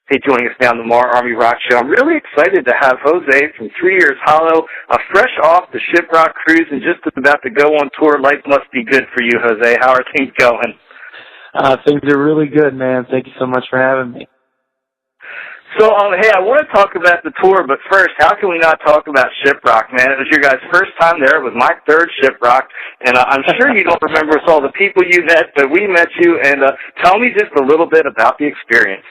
Hey, joining us now on the MARR Army Rock Show. I'm really excited to have Jose from 3 Years Hollow, fresh off the Shiprock cruise and just about to go on tour. Life must be good for you, Jose. How are things going? Things are really good, man. Thank you so much for having me. So, hey, I want to talk about the tour, but first, how can we not talk about Shiprock, man? It was your guys' first time there. It was my third Shiprock, and I'm sure you don't remember all the people you met, but we met you, and tell me just a little bit about the experience.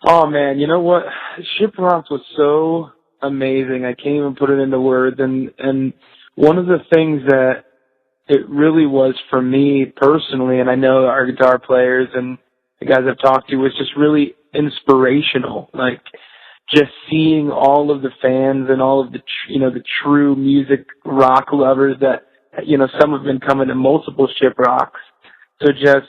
Oh, man, you know what? Shiprock was so amazing. I can't even put it into words. And one of the things that it really was for me personally, and I know our guitar players and the guys I've talked to, was just really inspirational. Like, just seeing all of the fans and all of the, the true music rock lovers that, some have been coming to multiple Shiprocks. So just,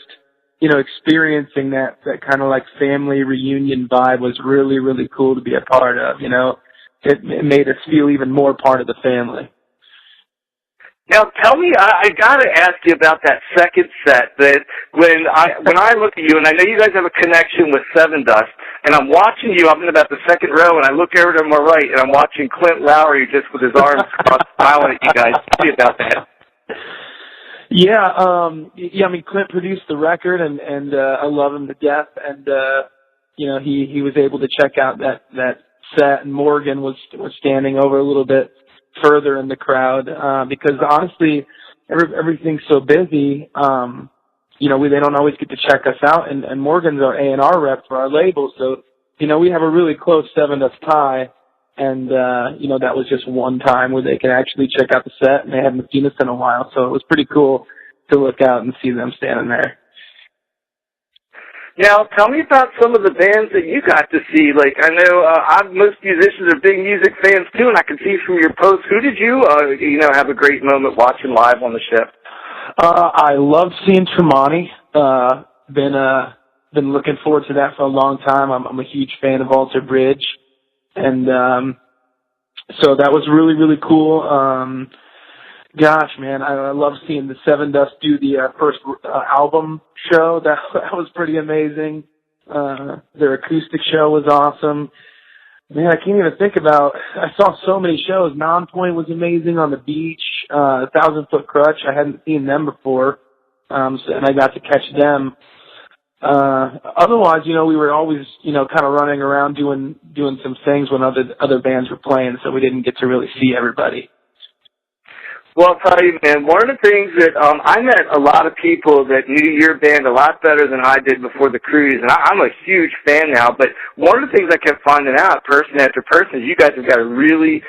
experiencing that kind of like family reunion vibe was really, really cool to be a part of, It made us feel even more part of the family. Now, tell me, I got to ask you about that second set. That when I look at you, and I know you guys have a connection with Seven Dust, and I'm watching you, I'm in about the second row, and I look over to my right, and I'm watching Clint Lowry just with his arms crossed, smiling at you guys. Tell me about that. Yeah, I mean, Clint produced the record, and I love him to death, and, he was able to check out that set, and Morgan was standing over a little bit further in the crowd, because honestly, everything's so busy, they don't always get to check us out, and Morgan's our A&R rep for our label, so, we have a really close Seven Dust tie. And, that was just one time where they could actually check out the set, and they hadn't seen us in a while. So it was pretty cool to look out and see them standing there. Now, tell me about some of the bands that you got to see. Like, I know most musicians are big music fans, too, and I can see from your posts. Who did you, have a great moment watching live on the ship? I love seeing Tremonti. Been looking forward to that for a long time. I'm a huge fan of Alter Bridge. And so that was really, really cool. Gosh, man, I love seeing the Seven Dust do the first album show. That was pretty amazing. Their acoustic show was awesome. Man, I can't even think about. I saw so many shows. Nonpoint was amazing on the beach. 1,000 Foot Crutch, I hadn't seen them before, and I got to catch them. Otherwise, we were always, kind of running around doing some things when other bands were playing, so we didn't get to really see everybody. Well, I'll tell you, man, one of the things that I met a lot of people that knew your band a lot better than I did before the cruise, and I'm a huge fan now, but one of the things I kept finding out person after person is you guys have got a really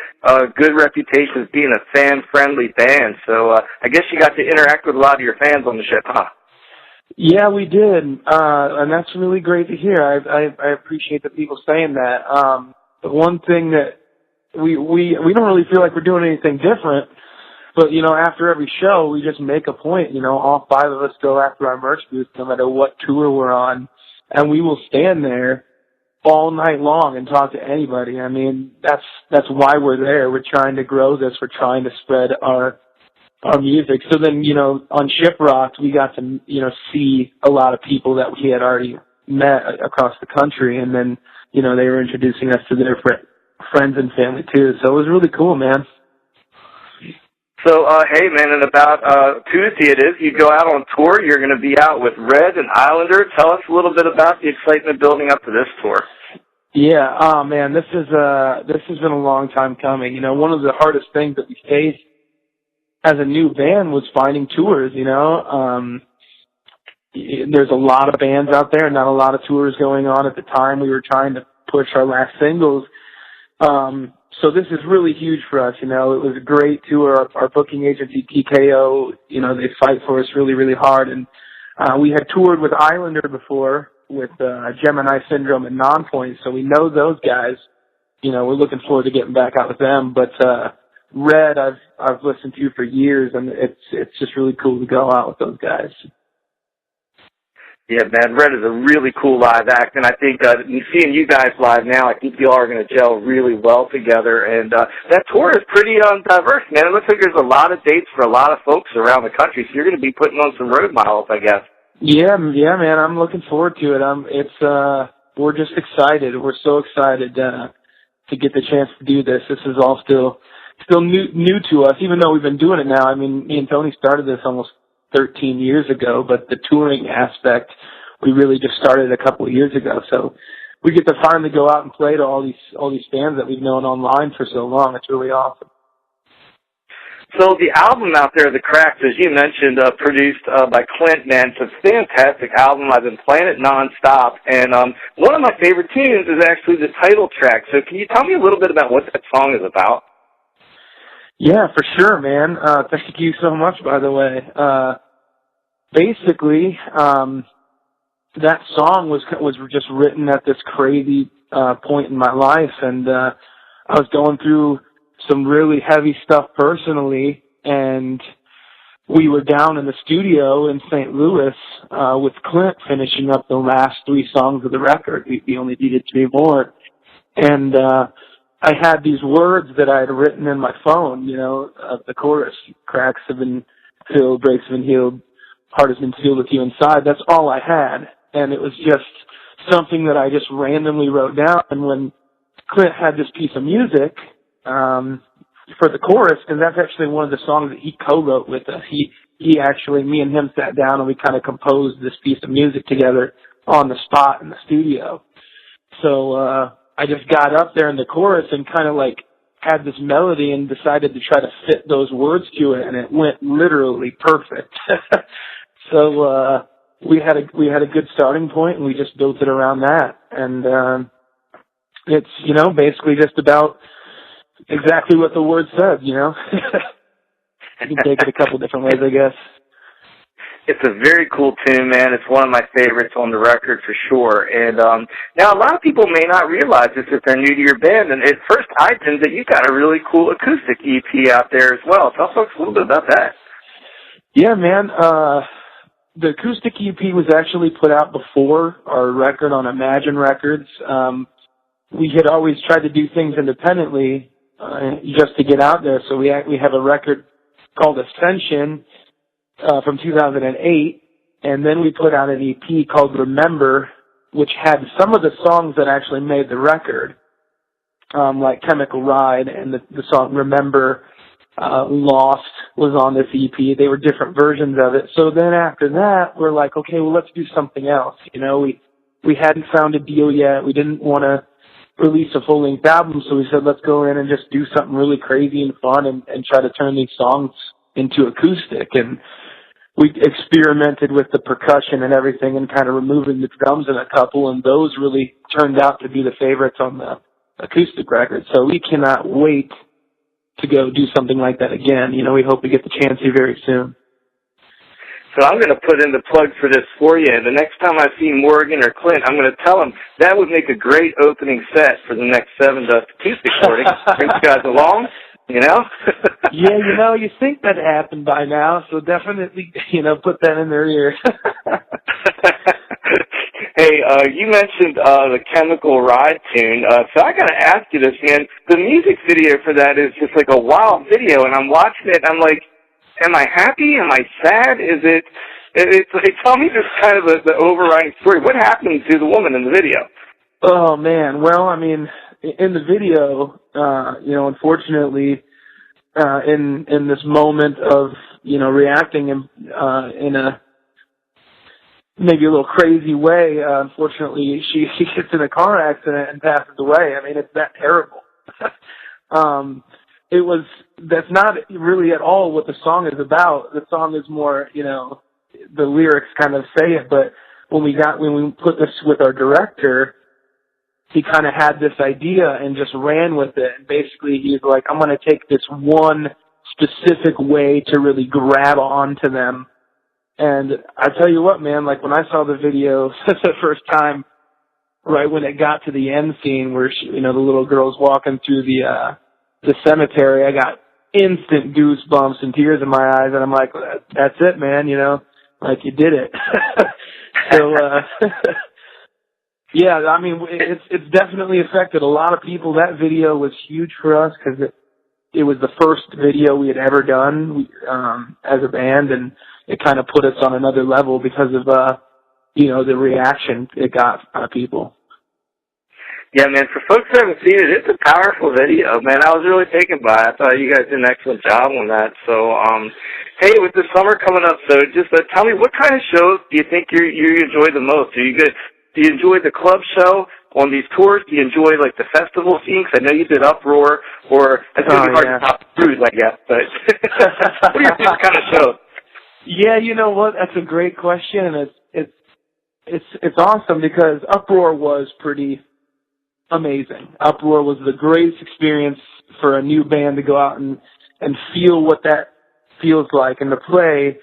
good reputation as being a fan-friendly band, so I guess you got to interact with a lot of your fans on the ship, huh? Yeah, we did, and that's really great to hear. I appreciate the people saying that. The one thing that we don't really feel like we're doing anything different, but, after every show, we just make a point, all five of us go after our merch booth no matter what tour we're on, and we will stand there all night long and talk to anybody. I mean, that's why we're there. We're trying to grow this. We're trying to spread our music. So then, on Shiprock, we got to, see a lot of people that we had already met across the country, and then, they were introducing us to their friends and family too. So it was really cool, man. So, hey, man, in about Tuesday it is, you go out on tour. You're going to be out with Red and Islander. Tell us a little bit about the excitement building up to this tour. Yeah, oh, man, this has been a long time coming. One of the hardest things that we faced as a new band was finding tours, There's a lot of bands out there, not a lot of tours going on at the time. We were trying to push our last singles. So this is really huge for us, It was a great tour. Our booking agency, TKO, they fight for us really, really hard. And we had toured with Islander before with Gemini Syndrome and Nonpoint, so we know those guys. We're looking forward to getting back out with them. But Red, I've listened to for years, and it's just really cool to go out with those guys. Yeah, man, Red is a really cool live act, and I think seeing you guys live now, I think you all are going to gel really well together, and that tour is pretty diverse, man. It looks like there's a lot of dates for a lot of folks around the country, so you're going to be putting on some road miles, I guess. Yeah, man, I'm looking forward to it. we're just excited. We're so excited to get the chance to do this. This is all still new to us, even though we've been doing it now. I mean, me and Tony started this almost 13 years ago, but the touring aspect we really just started a couple of years ago. So we get to finally go out and play to all these fans that we've known online for so long. It's really awesome. So the album out there, The Cracks, as you mentioned, produced by Clint, man, it's a fantastic album. I've been playing it nonstop, and one of my favorite tunes is actually the title track. So can you tell me a little bit about what that song is about? Yeah, for sure, man. Thank you so much, by the way. Basically, that song was just written at this crazy point in my life, and I was going through some really heavy stuff personally, and we were down in the studio in St. Louis with Clint finishing up the last 3 songs of the record. We only needed 3 more, and I had these words that I had written in my phone, the chorus: cracks have been filled, breaks have been healed, heart has been sealed with you inside. That's all I had, and it was just something that I just randomly wrote down. And when Clint had this piece of music for the chorus, and that's actually one of the songs that he co-wrote with us. He actually, me and him sat down and we kind of composed this piece of music together on the spot in the studio. So I just got up there in the chorus and kind of like had this melody and decided to try to fit those words to it, and it went literally perfect. So we had a good starting point, and we just built it around that. And it's basically just about exactly what the word said, You can take it a couple different ways, I guess. It's a very cool tune, man. It's one of my favorites on the record for sure. And now a lot of people may not realize this if they're new to your band. And at first I think that you've got a really cool acoustic EP out there as well. Tell folks a little bit about that. Yeah, man. The acoustic EP was actually put out before our record on Imagine Records. We had always tried to do things independently just to get out there. So we have a record called Ascension from 2008, and then we put out an EP called Remember, which had some of the songs that actually made the record, like Chemical Ride, and the song Remember, Lost was on this EP. They were different versions of it. So then after that, we're like, okay, well, let's do something else. We hadn't found a deal yet. We didn't want to release a full-length album, so we said, let's go in and just do something really crazy and fun and try to turn these songs into acoustic. And we experimented with the percussion and everything and kind of removing the drums in a couple, and those really turned out to be the favorites on the acoustic record. So we cannot wait to go do something like that again. We hope we get the chance to very soon. So I'm going to put in the plug for this for you. And the next time I see Morgan or Clint, I'm going to tell them that would make a great opening set for the next 7 Dust acoustic recording. Bring you guys along, Yeah, you think that happened by now, so definitely, put that in their ear. Hey, you mentioned the Chemical Ride tune, so I got to ask you this, man. The music video for that is just like a wild video, and I'm watching it, and I'm like, am I happy? Am I sad? Tell me just kind of the overriding story. What happened to the woman in the video? Oh, man. Well, I mean, in the video, unfortunately, in this moment of, reacting in a maybe a little crazy way, unfortunately, she gets in a car accident and passes away. I mean, it's that terrible. That's not really at all what the song is about. The song is more, the lyrics kind of say it, but when we put this with our director, he kind of had this idea and just ran with it. And basically he was like, I'm going to take this one specific way to really grab onto them. And I tell you what, man, like when I saw the video the first time, right when it got to the end scene where the little girl's walking through the cemetery, I got instant goosebumps and tears in my eyes, and I'm like, that's it, man, like you did it. So, yeah, I mean, it's definitely affected a lot of people. That video was huge for us because it was the first video we had ever done as a band, and it kind of put us on another level because of the reaction it got out of people. Yeah, man, for folks that haven't seen it, it's a powerful video, man. I was really taken by it. I thought you guys did an excellent job on that. So, hey, with the summer coming up, so just tell me, what kind of shows do you think you enjoy the most? Do you enjoy the club show on these tours? Do you enjoy, like, the festival scene? 'Cause I know you did Uproar, or it's going to be hard to top the cruise, I guess, but what are your favorite kind of shows? Yeah, you know what? That's a great question. It's awesome because Uproar was pretty amazing. Uproar was the greatest experience for a new band to go out and feel what that feels like, and to play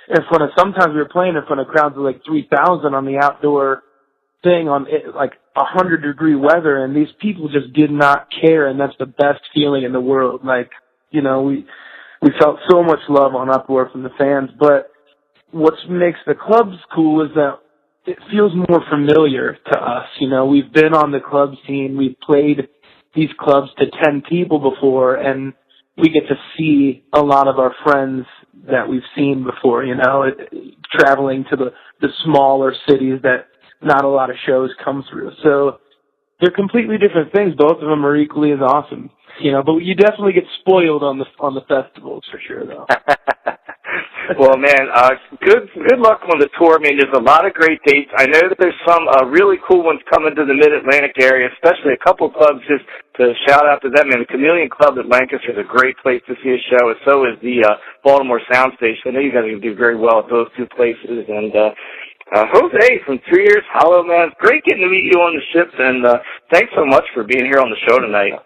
in front of, sometimes we were playing in front of crowds of like 3,000 on the outdoor thing on like 100-degree weather, and these people just did not care, and that's the best feeling in the world. Like, you know, we felt so much love on Uproar from the fans, but what makes the clubs cool is that it feels more familiar to us. You know, we've been on the club scene. We've played these clubs to 10 people before, and we get to see a lot of our friends that we've seen before, you know, traveling to the smaller cities that not a lot of shows come through. So they're completely different things. Both of them are equally as awesome, you know, but you definitely get spoiled on the festivals for sure, though. Well, man, good luck on the tour. I mean, there's a lot of great dates. I know that there's some really cool ones coming to the Mid-Atlantic area, especially a couple clubs, just to shout out to them. And the Chameleon Club at Lancaster is a great place to see a show, and so is the Baltimore Sound Station. I know you guys are going to do very well at those two places. And Jose from 3 Years Hollow, man, it's great getting to meet you on the ship, and thanks so much for being here on the show tonight.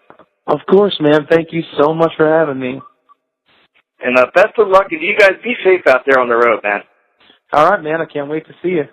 Of course, man. Thank you so much for having me. And best of luck, and you guys be safe out there on the road, man. All right, man. I can't wait to see you.